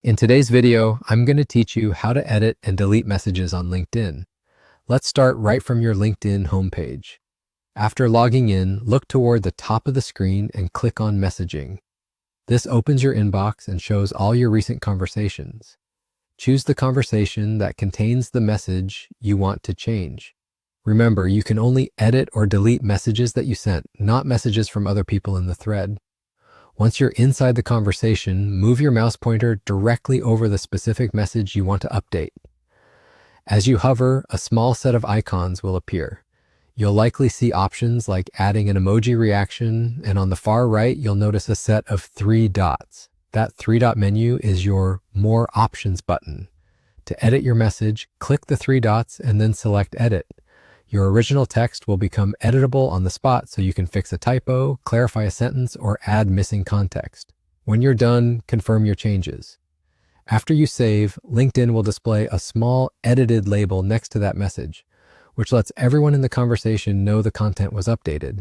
In today's video, I'm going to teach you how to edit and delete messages on LinkedIn. Let's start right from your LinkedIn homepage. After logging in, look toward the top of the screen and click on Messaging. This opens your inbox and shows all your recent conversations. Choose the conversation that contains the message you want to change. Remember, you can only edit or delete messages that you sent, not messages from other people in the thread. Once you're inside the conversation, move your mouse pointer directly over the specific message you want to update. As you hover, a small set of icons will appear. You'll likely see options like adding an emoji reaction, and on the far right, you'll notice a set of 3 dots. That 3-dot menu is your More Options button. To edit your message, click the 3 dots and then select Edit. Your original text will become editable on the spot so you can fix a typo, clarify a sentence, or add missing context. When you're done, confirm your changes. After you save, LinkedIn will display a small edited label next to that message, which lets everyone in the conversation know the content was updated.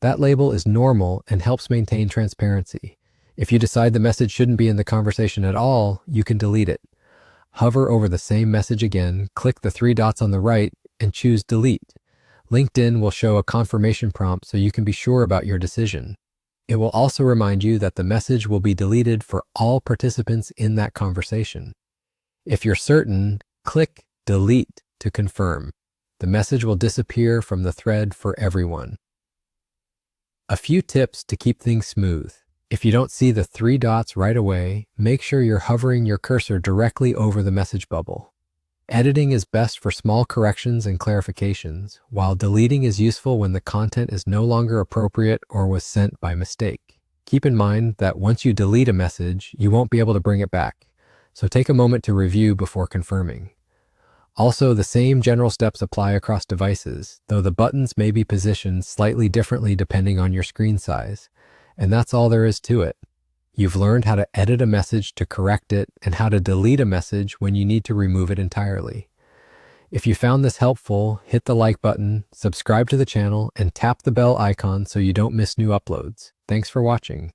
That label is normal and helps maintain transparency. If you decide the message shouldn't be in the conversation at all, you can delete it. Hover over the same message again, click the 3 dots on the right, and choose Delete. LinkedIn will show a confirmation prompt so you can be sure about your decision. It will also remind you that the message will be deleted for all participants in that conversation. If you're certain, click Delete to confirm. The message will disappear from the thread for everyone. A few tips to keep things smooth. If you don't see the 3 dots right away, make sure you're hovering your cursor directly over the message bubble. Editing is best for small corrections and clarifications, while deleting is useful when the content is no longer appropriate or was sent by mistake. Keep in mind that once you delete a message, you won't be able to bring it back, so take a moment to review before confirming. Also, the same general steps apply across devices, though the buttons may be positioned slightly differently depending on your screen size, and that's all there is to it. You've learned how to edit a message to correct it and how to delete a message when you need to remove it entirely. If you found this helpful, hit the like button, subscribe to the channel, and tap the bell icon so you don't miss new uploads. Thanks for watching.